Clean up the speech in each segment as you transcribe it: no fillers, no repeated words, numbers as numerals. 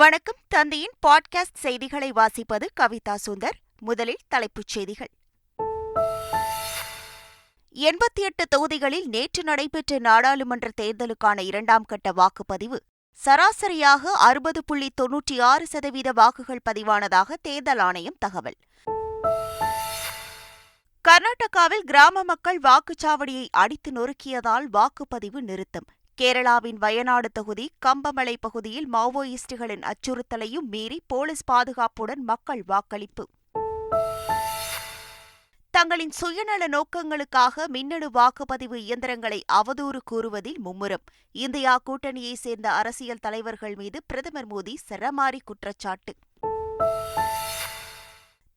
வணக்கம். தந்தையின் பாட்காஸ்ட் செய்திகளை வாசிப்பது கவிதா சுந்தர். முதலில் தலைப்புச் செய்திகள். 88 தொகுதிகளில் நேற்று நடைபெற்ற நாடாளுமன்ற தேர்தலுக்கான இரண்டாம் கட்ட வாக்குப்பதிவு சராசரியாக 60.96% வாக்குகள் பதிவானதாக தேர்தல் ஆணையம் தகவல். கர்நாடகாவில் கிராம மக்கள் வாக்குச்சாவடியை அடித்து நொறுக்கியதால் வாக்குப்பதிவு நிறுத்தம். கேரளாவின் வயநாடு தொகுதி கம்பமலை பகுதியில் மாவோயிஸ்டுகளின் அச்சுறுத்தலையும் மீறி போலீஸ் பாதுகாப்புடன் மக்கள் வாக்களிப்பு. தங்களின் சுயநல நோக்கங்களுக்காக மின்னணு வாக்குப்பதிவு இயந்திரங்களை அவதூறு கூறுவதில் மும்முரம். இந்தியா கூட்டணியைச் சேர்ந்த அரசியல் தலைவர்கள் மீது பிரதமர் மோடி சரமாரி குற்றச்சாட்டு.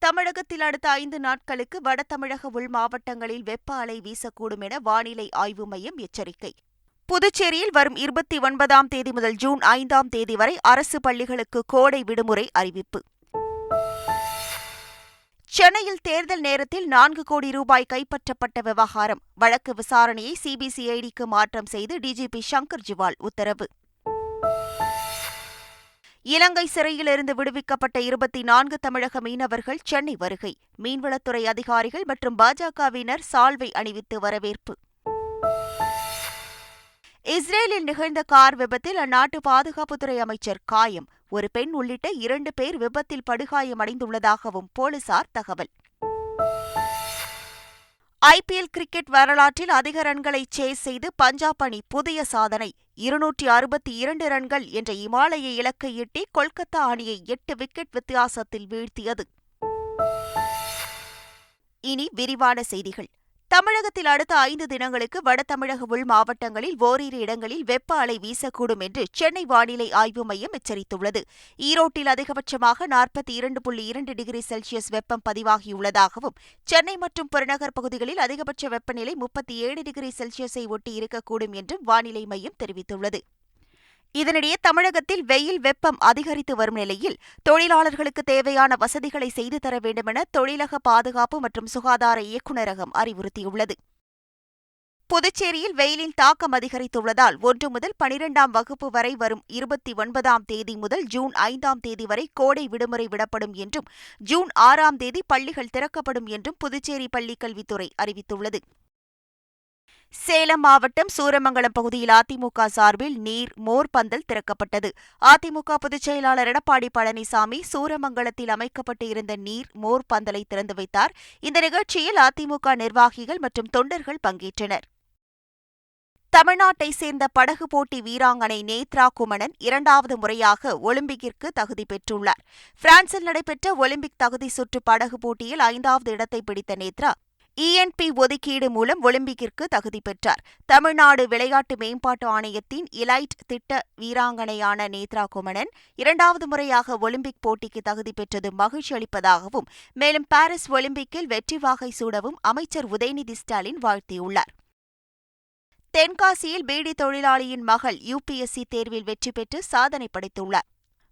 தமிழகத்தில் அடுத்த 5 நாட்களுக்கு வட தமிழக உள் மாவட்டங்களில் வெப்ப அலை வீசக்கூடும் என வானிலை ஆய்வு மையம் எச்சரிக்கை. புதுச்சேரியில் வரும் 29ஆம் தேதி முதல் ஜூன் 5ஆம் தேதி வரை அரசு பள்ளிகளுக்கு கோடை விடுமுறை அறிவிப்பு. சென்னையில் தேர்தல் நேரத்தில் 4 கோடி ரூபாய் கைப்பற்றப்பட்ட விவகாரம். வழக்கு விசாரணையை சிபிசிஐடிக்கு மாற்றம் செய்து டிஜிபி சங்கர் ஜிவால் உத்தரவு. இலங்கை சிறையிலிருந்து விடுவிக்கப்பட்ட 24 தமிழக மீனவர்கள் சென்னை வருகை. மீன்வளத்துறை அதிகாரிகள் மற்றும் பாஜகவினர் சால்வை அணிவித்து வரவேற்பு. இஸ்ரேலில் நிகழ்ந்த கார் விபத்தில் அந்நாட்டு பாதுகாப்புத்துறை அமைச்சர் காயம். ஒரு பெண் உள்ளிட்ட 2 பேர் விபத்தில் படுகாயமடைந்துள்ளதாகவும் போலீசார் தகவல். ஐபிஎல் கிரிக்கெட் வரலாற்றில் அதிக ரன்களை சேஸ் செய்து பஞ்சாப் அணி புதிய சாதனை. 262 ரன்கள் என்ற இமாலய இலக்கை எட்டி கொல்கத்தா அணியை 8 விக்கெட் வித்தியாசத்தில் வீழ்த்தியது. இனி விரிவான செய்திகள். தமிழகத்தில் அடுத்த 5 தினங்களுக்கு வட தமிழக உள் மாவட்டங்களில் ஓரிரு இடங்களில் வெப்ப அலை வீசக்கூடும் என்று சென்னை வானிலை ஆய்வு மையம் எச்சரித்துள்ளது. ஈரோட்டில் அதிகபட்சமாக 42.2 டிகிரி செல்சியஸ் வெப்பம் பதிவாகியுள்ளதாகவும், சென்னை மற்றும் புறநகர் பகுதிகளில் அதிகபட்ச வெப்பநிலை 37 டிகிரி செல்சியஸை ஒட்டி இருக்கக்கூடும் என்றும் வானிலை மையம் தெரிவித்துள்ளது. இதனிடையே தமிழகத்தில் வெயில் வெப்பம் அதிகரித்து வரும் நிலையில் தொழிலாளர்களுக்கு தேவையான வசதிகளை செய்து தர வேண்டுமென தொழிலக பாதுகாப்பு மற்றும் சுகாதார இயக்குநரகம் அறிவுறுத்தியுள்ளது. புதுச்சேரியில் வெயிலின் தாக்கம் அதிகரித்துள்ளதால் 1 முதல் 12ஆம் வகுப்பு வரை வரும் 29ஆம் தேதி முதல் ஜூன் 5ஆம் தேதி வரை கோடை விடுமுறை விடப்படும் என்றும், ஜூன் 6ஆம் தேதி பள்ளிகள் திறக்கப்படும் என்றும் புதுச்சேரி பள்ளிக்கல்வித்துறை அறிவித்துள்ளது. சேலம் மாவட்டம் சூரமங்கலம் பகுதியில் அதிமுக சார்பில் நீர் மோர் பந்தல் திறக்கப்பட்டது. அதிமுக பொதுச் செயலாளர் எடப்பாடி பழனிசாமி சூரமங்கலத்தில் அமைக்கப்பட்டு இருந்த நீர் மோர் பந்தலை திறந்து வைத்தார். இந்த நிகழ்ச்சியில் அதிமுக நிர்வாகிகள் மற்றும் தொண்டர்கள் பங்கேற்றனர். தமிழ்நாட்டைச் சேர்ந்த படகு போட்டி வீராங்கனை நேத்ரா குமணன் 2வது முறையாக ஒலிம்பிக்கிற்கு தகுதி பெற்றுள்ளார். பிரான்சில் நடைபெற்ற ஒலிம்பிக் தகுதி சுற்று படகு போட்டியில் 5வது இடத்தை பிடித்த நேத்ரா ENP ஒதுக்கீடு மூலம் ஒலிம்பிக்கிற்கு தகுதி பெற்றார். தமிழ்நாடு விளையாட்டு மேம்பாட்டு ஆணையத்தின் இலைட் திட்ட வீராங்கனையான நேத்ரா குமணன் 2வது முறையாக ஒலிம்பிக் போட்டிக்கு தகுதி பெற்றது மகிழ்ச்சி அளிப்பதாகவும், மேலும் பாரிஸ் ஒலிம்பிக்கில் வெற்றி வாகை சூடவும் அமைச்சர் உதயநிதி ஸ்டாலின் வாழ்த்தியுள்ளார். தென்காசியில் பீடி தொழிலாளியின் மகள் UPSC தேர்வில் வெற்றி பெற்று சாதனை படைத்துள்ளார்.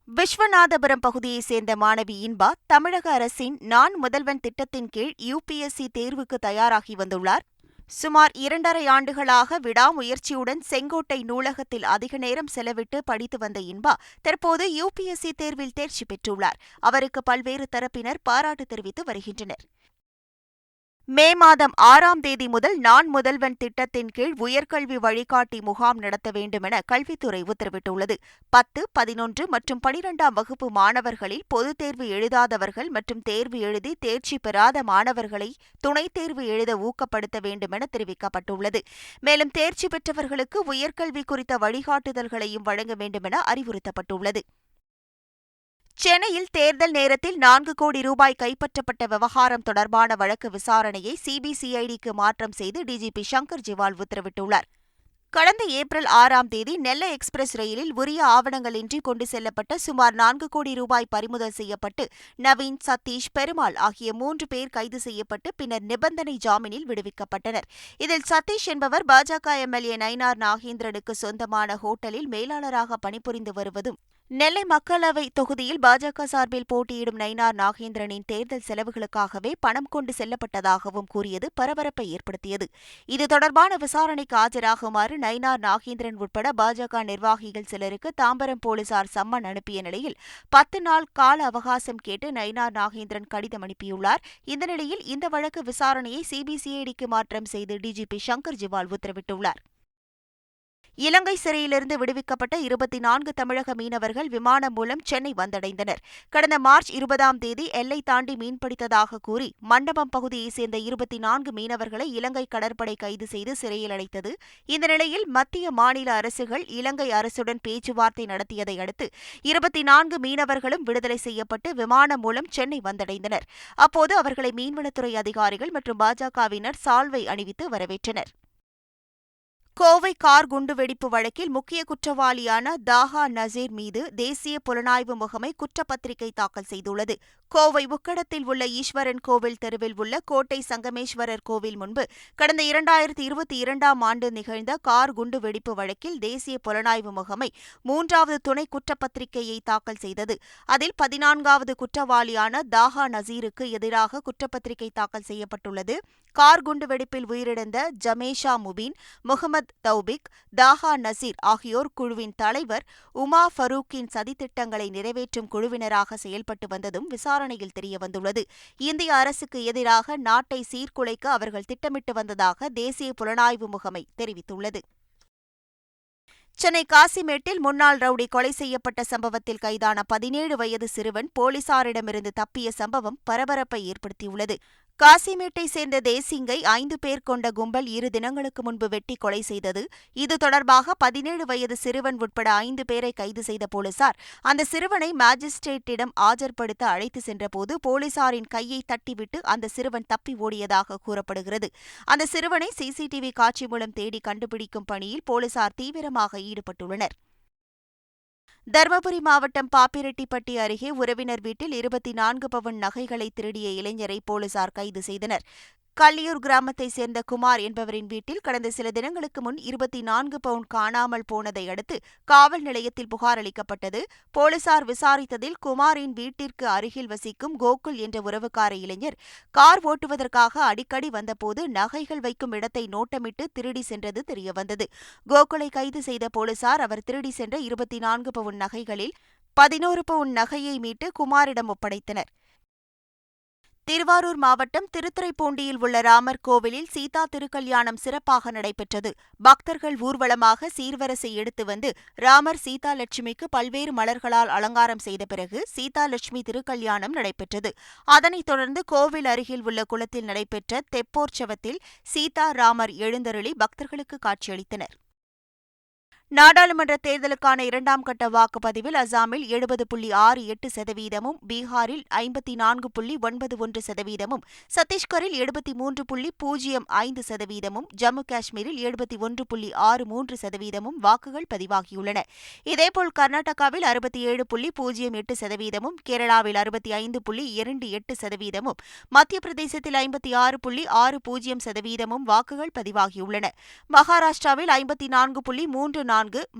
விஸ்வநாதபுரம் பகுதியைச் சேர்ந்த மாணவி இன்பா தமிழக அரசின் நான் முதல்வன் திட்டத்தின் கீழ் UPSC தேர்வுக்கு தயாராகி வந்துள்ளார். சுமார் 2½ ஆண்டுகளாக விடாமுயற்சியுடன் செங்கோட்டை நூலகத்தில் அதிக நேரம் செலவிட்டு படித்து வந்த இன்பா தற்போது UPSC தேர்வில் தேர்ச்சி பெற்றுள்ளார். அவருக்கு பல்வேறு தரப்பினர் பாராட்டு தெரிவித்து வருகின்றனர். மே மாதம் 6ஆம் தேதி முதல் நான் முதல்வன் திட்டத்தின் கீழ் உயர்கல்வி வழிகாட்டி முகாம் நடத்த வேண்டுமென கல்வித்துறை உத்தரவிட்டுள்ளது. 10, 11 மற்றும் 12ஆம் வகுப்பு மாணவர்களில் பொதுத் தேர்வு எழுதாதவர்கள் மற்றும் தேர்வு எழுதி தேர்ச்சி பெறாத மாணவர்களை துணைத் தேர்வு எழுத ஊக்கப்படுத்த வேண்டுமென தெரிவிக்கப்பட்டுள்ளது. மேலும் தேர்ச்சி பெற்றவர்களுக்கு உயர்கல்வி குறித்த வழிகாட்டுதல்களையும் வழங்க வேண்டுமென அறிவுறுத்தப்பட்டுள்ளது. சென்னையில் தேர்தல் நேரத்தில் 4 கோடி ரூபாய் கைப்பற்றப்பட்ட விவகாரம் தொடர்பான வழக்கு விசாரணையை சிபிசிஐடிக்கு மாற்றம் செய்து டிஜிபி சங்கர் ஜிவால் உத்தரவிட்டுள்ளார். கடந்த ஏப்ரல் 6ஆம் தேதி நெல்லை எக்ஸ்பிரஸ் ரயிலில் உரிய ஆவணங்களின்றி கொண்டு செல்லப்பட்ட சுமார் 4 கோடி ரூபாய் பறிமுதல் செய்யப்பட்டு நவீன், சதீஷ், பெருமாள் ஆகிய 3 பேர் கைது செய்யப்பட்டு பின்னர் நிபந்தனை ஜாமீனில் விடுவிக்கப்பட்டனர். இதில் சதீஷ் என்பவர் பாஜக எம்எல்ஏ நயினார் நாகேந்திரனுக்கு சொந்தமான ஹோட்டலில் மேலாளராக பணிபுரிந்து வருவதும், நெல்லை மக்களவை தொகுதியில் பாஜக சார்பில் போட்டியிடும் நயினார் நாகேந்திரனின் தேர்தல் செலவுகளுக்காகவே பணம் கொண்டு செல்லப்பட்டதாகவும் கூறியது பரபரப்பை ஏற்படுத்தியது. இது தொடர்பான விசாரணைக்கு ஆஜராகுமாறு நயினார் நாகேந்திரன் உட்பட பாஜக நிர்வாகிகள் சிலருக்கு தாம்பரம் போலீசார் சம்மன் அனுப்பிய நிலையில் 10 நாள் கால அவகாசம் கேட்டு நயினார் நாகேந்திரன் கடிதம் அனுப்பியுள்ளார். இந்த நிலையில் இந்த வழக்கு விசாரணையை சிபிசிஐடிக்கு மாற்றம் செய்து டிஜிபி சங்கர் ஜிவால் உத்தரவிட்டுள்ளார். இலங்கை சிறையிலிருந்து விடுவிக்கப்பட்ட 24 தமிழக மீனவர்கள் விமானம் மூலம் சென்னை வந்தடைந்தனர். கடந்த மார்ச் 20ஆம் தேதி எல்லை தாண்டி மீன்பிடித்ததாக கூறி மண்டபம் பகுதியைச் சேர்ந்த 24 மீனவர்களை இலங்கை கடற்படை கைது செய்து சிறையில் அடைத்தது. இந்த நிலையில் மத்திய மாநில அரசுகள் இலங்கை அரசுடன் பேச்சுவார்த்தை நடத்தியதை அடுத்து 24 மீனவர்களும் விடுதலை செய்யப்பட்டு விமானம் மூலம் சென்னை வந்தடைந்தனர். அப்போது அவர்களை மீன்வளத்துறை அதிகாரிகள் மற்றும் பாஜகவினர் சால்வை அணிவித்து வரவேற்றனர். கோவை கார் குண்டுவெடிப்பு வழக்கில் முக்கிய குற்றவாளியான தாஹா நசீர் மீது தேசிய புலனாய்வு முகமை குற்றப்பத்திரிகை தாக்கல் செய்துள்ளது. கோவை உக்கடத்தில் உள்ள ஈஸ்வரன் கோவில் தெருவில் உள்ள கோட்டை சங்கமேஸ்வரர் கோவில் முன்பு கடந்த 2022ஆம் ஆண்டு நிகழ்ந்த கார் குண்டுவெடிப்பு வழக்கில் தேசிய புலனாய்வு முகமை 3வது துணை குற்றப்பத்திரிகையை தாக்கல் செய்தது. அதில் 14வது குற்றவாளியான தாஹா நசீருக்கு எதிராக குற்றப்பத்திரிகை தாக்கல் செய்யப்பட்டுள்ளது. கார் குண்டுவெடிப்பில் உயிரிழந்த ஜமேஷா முபீன், முகமது தௌபிக், தாஹா நசீர் ஆகியோர் குழுவின் தலைவர் உமா ஃபரூக்கின் சதித்திட்டங்களை நிறைவேற்றும் குழுவினராக செயல்பட்டு வந்ததும் விசாரணையில் தெரியவந்துள்ளது. இந்திய அரசுக்கு எதிராக நாட்டை சீர்குலைக்க அவர்கள் திட்டமிட்டு வந்ததாக தேசிய புலனாய்வு முகமை தெரிவித்துள்ளது. சென்னை காசிமேட்டில் முன்னாள் ரவுடி கொலை செய்யப்பட்ட சம்பவத்தில் கைதான 17 வயது சிறுவன் போலீசாரிடமிருந்து தப்பிய சம்பவம் பரபரப்பை ஏற்படுத்தியுள்ளது. காசிமேட்டை சேர்ந்த தேசிங்கை 5 பேர் கொண்ட கும்பல் 2 தினங்களுக்கு முன்பு வெட்டி கொலை செய்தது. இது தொடர்பாக 17 வயது சிறுவன் உட்பட 5 பேரை கைது செய்த போலீசார் அந்த சிறுவனை மாஜிஸ்ட்ரேட்டிடம் ஆஜர்படுத்த அழைத்து சென்றபோது போலீசாரின் கையை தட்டிவிட்டு அந்த சிறுவன் தப்பி ஓடியதாக கூறப்படுகிறது. அந்த சிறுவனை சிசிடிவி காட்சி மூலம் தேடி கண்டுபிடிக்கும் பணியில் போலீசார் தீவிரமாக ஈடுபட்டுள்ளனர். தருமபுரி மாவட்டம் பாப்பிரெட்டிப்பட்டி அருகே உறவினர் வீட்டில் 24 பவுன் நகைகளை திருடிய இளைஞரை போலீசார் கைது செய்தனர். கள்ளியூர் கிராமத்தைச் சேர்ந்த குமார் என்பவரின் வீட்டில் கடந்த சில தினங்களுக்கு முன் 24 பவுன் காணாமல் போனதை அடுத்து காவல் நிலையத்தில் புகார் அளிக்கப்பட்டது. போலீசார் விசாரித்ததில் குமாரின் வீட்டிற்கு அருகில் வசிக்கும் கோகுல் என்ற உறவுக்கார இளைஞர் கார் ஓட்டுவதற்காக அடிக்கடி வந்தபோது நகைகள் வைக்கும் இடத்தை நோட்டமிட்டு திருடி சென்றது தெரியவந்தது. கோகுலை கைது செய்த போலீசார் அவர் திருடி சென்ற 24 பவுன் நகைகளில் 11 பவுன் நகையை மீட்டு குமாரிடம் ஒப்படைத்தனர். திருவாரூர் மாவட்டம் திருத்துறைப்பூண்டியில் உள்ள ராமர் கோவிலில் சீதா திருக்கல்யாணம் சிறப்பாக நடைபெற்றது. பக்தர்கள் ஊர்வலமாக சீர்வரிசை எடுத்து வந்து ராமர் சீதா லட்சுமிக்கு பல்வேறு மலர்களால் அலங்காரம் செய்த பிறகு சீதா லட்சுமி திருக்கல்யாணம் நடைபெற்றது. அதனைத் தொடர்ந்து கோவில் அருகில் உள்ள குளத்தில் நடைபெற்ற தெப்போற்சவத்தில் சீதா ராமர் எழுந்தருளி பக்தர்களுக்கு காட்சியளித்தனர். நாடாளுமன்ற தேர்தலுக்கான 2ஆம் கட்ட வாக்குப்பதிவில் அசாமில் 70.68%, பீகாரில் 54.91%, சத்தீஸ்கரில் 73.05%, ஜம்மு காஷ்மீரில் 71.63% வாக்குகள் பதிவாகியுள்ளன. இதேபோல் கர்நாடகாவில் 67.08%, கேரளாவில் 65.28%, மத்திய பிரதேசத்தில் 56.60% வாக்குகள் பதிவாகியுள்ளன. மகாராஷ்டிராவில் 54.34%,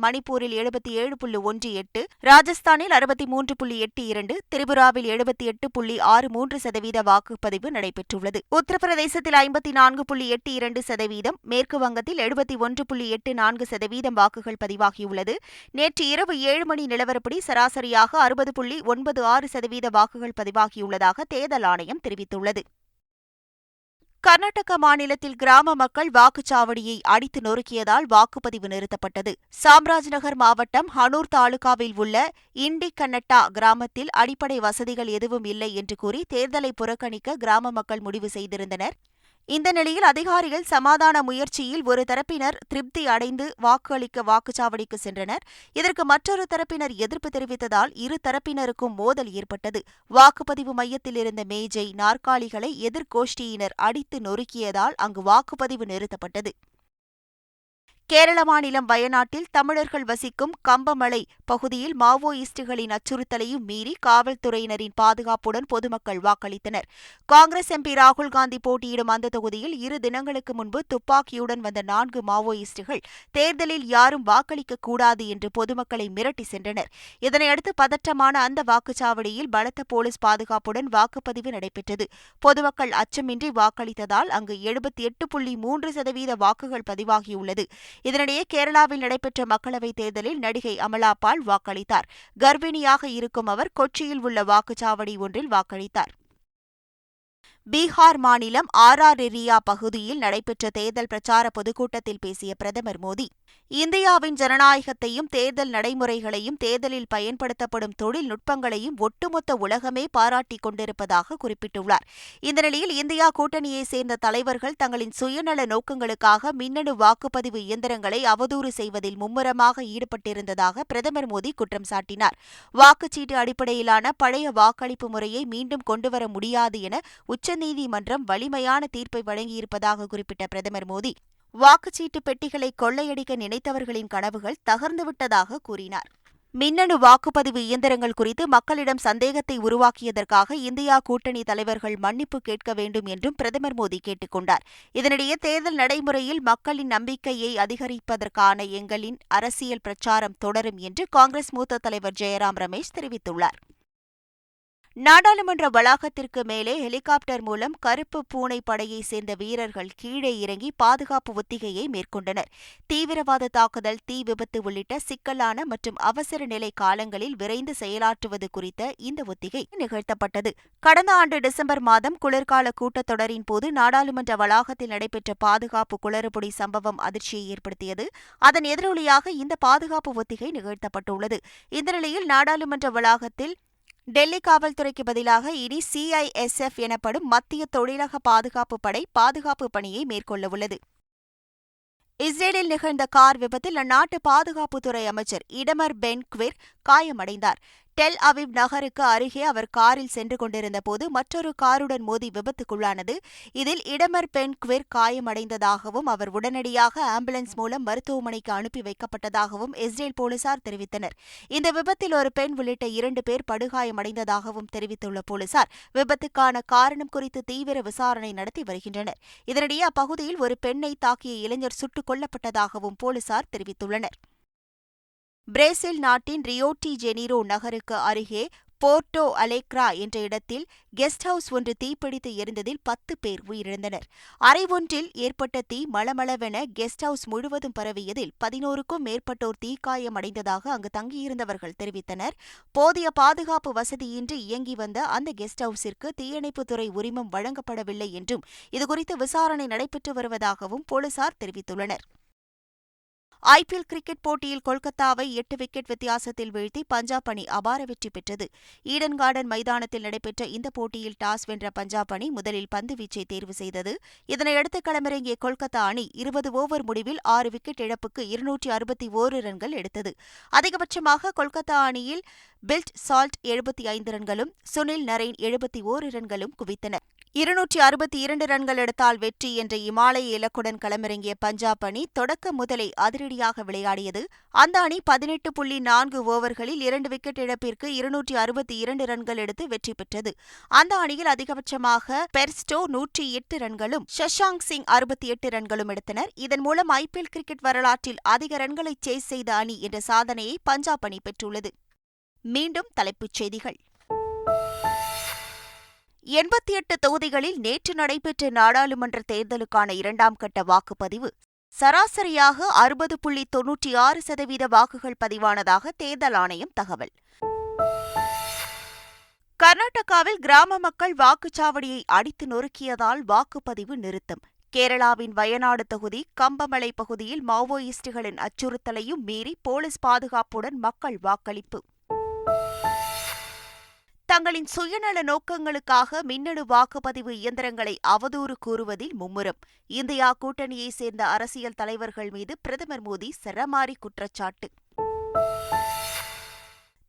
மணிப்பூரில் 77.18%, ராஜஸ்தானில் 63.82%, திரிபுராவில் 78.63% வாக்குப்பதிவு நடைபெற்றுள்ளது. உத்தரப்பிரதேசத்தில் 54.82%, மேற்கு வங்கத்தில் 71.84% வாக்குகள் பதிவாகியுள்ளது. நேற்று இரவு 7 மணி நிலவரப்படி சராசரியாக 60.96% வாக்குகள் பதிவாகியுள்ளதாக தேர்தல் ஆணையம் தெரிவித்துள்ளது. கர்நாடக மாநிலத்தில் கிராம மக்கள் வாக்குச்சாவடியை அடித்து நொறுக்கியதால் வாக்குப்பதிவு நிறுத்தப்பட்டது. சாம்ராஜ்நகர் மாவட்டம் ஹனூர் தாலுகாவில் உள்ள இண்டிகன்னட்டா கிராமத்தில் அடிப்படை வசதிகள் எதுவும் இல்லை என்று கூறி தேர்தலை புறக்கணிக்க கிராம மக்கள் முடிவு செய்திருந்தனர். இந்த நிலையில் அதிகாரிகள் சமாதான முயற்சியில் ஒரு தரப்பினர் திருப்தி அடைந்து வாக்கு அளிக்க வாக்குச்சாவடிக்கு சென்றனர். இதற்கு மற்றொரு தரப்பினர் எதிர்ப்பு தெரிவித்ததால் இரு தரப்பினருக்கும் மோதல் ஏற்பட்டது. வாக்குப்பதிவு மையத்தில் இருந்த மேஜை, நாற்காலிகளை எதிர்கோஷ்டியினர் அடித்து நொறுக்கியதால் அங்கு வாக்குப்பதிவு நிறுத்தப்பட்டது. கேரள மாநிலம் வயநாட்டில் தமிழர்கள் வசிக்கும் கம்பமலை பகுதியில் மாவோயிஸ்டுகளின் அச்சுறுத்தலையும் மீறி காவல்துறையினரின் பாதுகாப்புடன் பொதுமக்கள் வாக்களித்தனர். காங்கிரஸ் எம்பி ராகுல்காந்தி போட்டியிடும் அந்த தொகுதியில் 2 தினங்களுக்கு முன்பு துப்பாக்கியுடன் வந்த 4 மாவோயிஸ்டுகள் தேர்தலில் யாரும் வாக்களிக்கக்கூடாது என்று பொதுமக்களை மிரட்டி சென்றனர். இதனையடுத்து பதற்றமான அந்த வாக்குச்சாவடியில் பலத்த போலீஸ் பாதுகாப்புடன் வாக்குப்பதிவு நடைபெற்றது. பொதுமக்கள் அச்சமின்றி வாக்களித்ததால் அங்கு 78.3% வாக்குகள் பதிவாகியுள்ளது. இதனிடையே கேரளாவில் நடைபெற்ற மக்களவைத் தேர்தலில் நடிகை அமலா பால் வாக்களித்தார். கர்ப்பிணியாக இருக்கும் அவர் கொச்சியில் உள்ள வாக்குச்சாவடி ஒன்றில் வாக்களித்தார். பீகார் மாநிலம் ஆராரியா பகுதியில் நடைபெற்ற தேர்தல் பிரச்சார பொதுக்கூட்டத்தில் பேசிய பிரதமர் மோடி, இந்தியாவின் ஜனநாயகத்தையும் தேர்தல் நடைமுறைகளையும் தேர்தலில் பயன்படுத்தப்படும் தொழில்நுட்பங்களையும் ஒட்டுமொத்த உலகமே பாராட்டிக் கொண்டிருப்பதாக குறிப்பிட்டுள்ளார். இந்த நிலையில் இந்தியா கூட்டணியைச் சேர்ந்த தலைவர்கள் தங்களின் சுயநல நோக்கங்களுக்காக மின்னணு வாக்குப்பதிவு இயந்திரங்களை அவதூறு செய்வதில் மும்முரமாக ஈடுபட்டிருந்ததாக பிரதமர் மோடி குற்றம் சாட்டினார். வாக்குச்சீட்டு அடிப்படையிலான பழைய வாக்களிப்பு முறையை மீண்டும் கொண்டுவர முடியாது என உச்சநீதிமன்றம் வலிமையான தீர்ப்பை வழங்கியிருப்பதாக குறிப்பிட்ட பிரதமர் மோடி, வாக்குச்சீட்டு பெட்டிகளை கொள்ளையடிக்க நினைத்தவர்களின் கனவுகள் தகர்ந்துவிட்டதாக கூறினார். மின்னணு வாக்குப்பதிவு இயந்திரங்கள் குறித்து மக்களிடம் சந்தேகத்தை உருவாக்கியதற்காக இந்தியா கூட்டணி தலைவர்கள் மன்னிப்பு கேட்க வேண்டும் என்றும் பிரதமர் மோடி கேட்டுக் கொண்டார். இதனிடையே தேர்தல் நடைமுறையில் மக்களின் நம்பிக்கையை அதிகரிப்பதற்கான எங்களின் அரசியல் பிரச்சாரம் தொடரும் என்று காங்கிரஸ் மூத்த தலைவர் ஜெயராம் ரமேஷ் தெரிவித்துள்ளார். நாடாளுமன்ற வளாகத்திற்கு மேலே ஹெலிகாப்டர் மூலம் கருப்பு பூனை படையைச் சேர்ந்த வீரர்கள் கீழே இறங்கி பாதுகாப்பு ஒத்திகையை மேற்கொண்டனர். தீவிரவாத தாக்குதல், தீ விபத்து உள்ளிட்ட சிக்கலான மற்றும் அவசர நிலை காலங்களில் விரைந்து செயலாற்றுவது குறித்த இந்த ஒத்திகை நிகழ்த்தப்பட்டது. கடந்த ஆண்டு டிசம்பர் மாதம் குளிர்கால கூட்டத்தொடரின் போது நாடாளுமன்ற வளாகத்தில் நடைபெற்ற பாதுகாப்பு குளறுபடி சம்பவம் அதிர்ச்சியை ஏற்படுத்தியது. அதன் எதிரொலியாக இந்த பாதுகாப்பு ஒத்திகை நிகழ்த்தப்பட்டுள்ளது. இந்த நிலையில் நாடாளுமன்ற வளாகத்தில் டெல்லி காவல்துறைக்கு பதிலாக இனி CISF எனப்படும் மத்திய தொழிலக பாதுகாப்பு படை பாதுகாப்பு பணியை மேற்கொள்ளவுள்ளது. இஸ்ரேலில் நிகழ்ந்த கார் விபத்தில் அந்நாட்டு பாதுகாப்புத்துறை அமைச்சர் இடமர் பென் குவிர் காயமடைந்தார். டெல் அவிவ் நகருக்கு அருகே அவர் காரில் சென்று கொண்டிருந்தபோது மற்றொரு காருடன் மோதி விபத்துக்குள்ளானது. இதில் இடமர் பென் குவிர் காயமடைந்ததாகவும் அவர் உடனடியாக ஆம்புலன்ஸ் மூலம் மருத்துவமனைக்கு அனுப்பி வைக்கப்பட்டதாகவும் இஸ்ரேல் போலீசார் தெரிவித்தனர். இந்த விபத்தில் ஒரு பெண் உள்ளிட்ட 2 பேர் படுகாயமடைந்ததாகவும் தெரிவித்துள்ள போலீசார் விபத்துக்கான காரணம் குறித்து தீவிர விசாரணை நடத்தி வருகின்றனர். இதனிடையே அப்பகுதியில் ஒரு பெண்ணை தாக்கிய இளைஞர் சுட்டுக் கொல்லப்பட்டதாகவும் போலீசார் தெரிவித்துள்ளனர். பிரேசில் நாட்டின் ரியோ டி ஜெனீரோ நகருக்கு அருகே போர்ட்டோ அலேக்ரா என்ற இடத்தில் கெஸ்ட் ஹவுஸ் ஒன்று தீப்பிடித்து எரிந்ததில் 10 பேர் உயிரிழந்தனர். அறை ஒன்றில் ஏற்பட்ட தீ மளமளவென கெஸ்ட் ஹவுஸ் முழுவதும் பரவியதில் 11க்கும் மேற்பட்டோர் தீக்காயமடைந்ததாக அங்கு தங்கியிருந்தவர்கள் தெரிவித்தனர். போதிய பாதுகாப்பு வசதியின்றி இயங்கி வந்த அந்த கெஸ்ட் ஹவுஸிற்கு தீயணைப்புத்துறை உரிமம் வழங்கப்படவில்லை என்றும் இதுகுறித்து விசாரணை நடைபெற்று வருவதாகவும் போலீசார் தெரிவித்துள்ளனர். IPL கிரிக்கெட் போட்டியில் கொல்கத்தாவை 8 விக்கெட் வித்தியாசத்தில் வீழ்த்தி பஞ்சாப் அணி அபார வெற்றி பெற்றது. ஈடன் கார்டன் மைதானத்தில் நடைபெற்ற இந்த போட்டியில் டாஸ் வென்ற பஞ்சாப் அணி முதலில் பந்து வீச்சை தேர்வு செய்தது. இதனையடுத்து களமிறங்கிய கொல்கத்தா அணி 20 ஓவர் முடிவில் 6 விக்கெட் இழப்புக்கு 261 ரன்கள் எடுத்தது. அதிகபட்சமாக கொல்கத்தா அணியில் பில்ட் சால்ட் 75 ரன்களும் சுனில் நரேன் 71 ரன்களும் குவித்தனர். 262 ரன்கள் எடுத்தால் வெற்றி என்ற இமாலய இலக்குடன் களமிறங்கிய பஞ்சாப் அணி தொடக்க முதலை அதிரடியாக விளையாடியது. அந்த அணி 18.4 ஓவர்களில் 2 விக்கெட் இழப்பிற்கு 262 ரன்கள் எடுத்து வெற்றி பெற்றது. அந்த அணியில் அதிகபட்சமாக பெர்ஸ்டோ 108 ரன்களும் சஷாங்க் சிங் 68 ரன்களும் எடுத்தனர். இதன் மூலம் IPL கிரிக்கெட் வரலாற்றில் அதிக ரன்களை சேஸ் செய்த அணி என்ற சாதனையை பஞ்சாப் அணி பெற்றுள்ளது. மீண்டும் தலைப்புச் செய்திகள். 88 தொகுதிகளில் நேற்று நடைபெற்ற நாடாளுமன்ற தேர்தலுக்கான 2ஆம் கட்ட வாக்குப்பதிவு சராசரியாக 60.96% வாக்குகள் பதிவானதாக தேர்தல் ஆணையம் தகவல். கர்நாடகாவில் கிராம மக்கள் வாக்குச்சாவடியை அடித்து நொறுக்கியதால் வாக்குப்பதிவு நிறுத்தம். கேரளாவின் வயநாடு தொகுதி கம்பமலை பகுதியில் மாவோயிஸ்டுகளின் அச்சுறுத்தலையும் மீறி போலீஸ் பாதுகாப்புடன் மக்கள் வாக்களிப்பு. தங்களின் சுயநல நோக்கங்களுக்காக மின்னணு வாக்குப்பதிவு இயந்திரங்களை அவதூறு கூறுவதில் மும்முரம். இந்தியா கூட்டணியைச் சேர்ந்த அரசியல் தலைவர்கள் மீது பிரதமர் மோடி சரமாரி குற்றச்சாட்டு.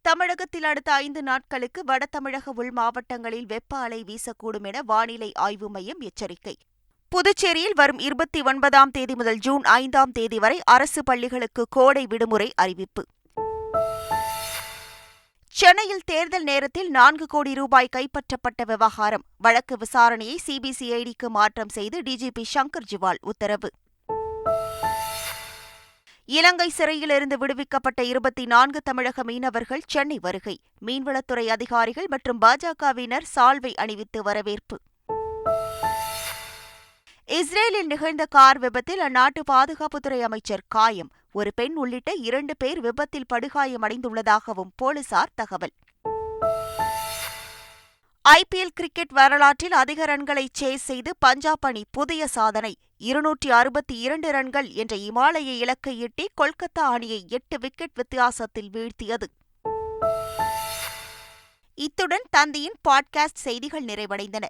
தமிழகத்தில் அடுத்த 5 நாட்களுக்கு வட தமிழக உள் மாவட்டங்களில் வெப்ப அலை வீசக்கூடும் என வானிலை ஆய்வு மையம் எச்சரிக்கை. புதுச்சேரியில் வரும் 29ஆம் தேதி முதல் ஜூன் 5ஆம் தேதி வரை அரசு பள்ளிகளுக்கு கோடை விடுமுறை அறிவிப்பு. சென்னையில் தேர்தல் நேரத்தில் 4 கோடி ரூபாய் கைப்பற்றப்பட்ட விவகாரம். வழக்கு விசாரணையை சிபிசிஐடிக்கு மாற்றம் செய்து டிஜிபி சங்கர் ஜிவால் உத்தரவு. இலங்கை சிறையிலிருந்து விடுவிக்கப்பட்ட 24 தமிழக மீனவர்கள் சென்னை வருகை. மீன்வளத்துறை அதிகாரிகள் மற்றும் பாஜகவினர் சால்வை அணிவித்து வரவேற்பு. இஸ்ரேலில் நிகழ்ந்த கார் விபத்தில் அந்நாட்டு பாதுகாப்புத்துறை அமைச்சர் காயம். ஒரு பெண் உள்ளிட்ட 2 பேர் விபத்தில் படுகாயமடைந்துள்ளதாகவும் போலீசார் தகவல். ஐபிஎல் கிரிக்கெட் வரலாற்றில் அதிக ரன்களை சேஸ் செய்து பஞ்சாப் அணி புதிய சாதனை. 262 ரன்கள் என்ற இமாலய இலக்கை எட்டி கொல்கத்தா அணியை 8 விக்கெட் வித்தியாசத்தில் வீழ்த்தியது. இத்துடன் தந்தியின் பாட்காஸ்ட் செய்திகள் நிறைவடைந்தன.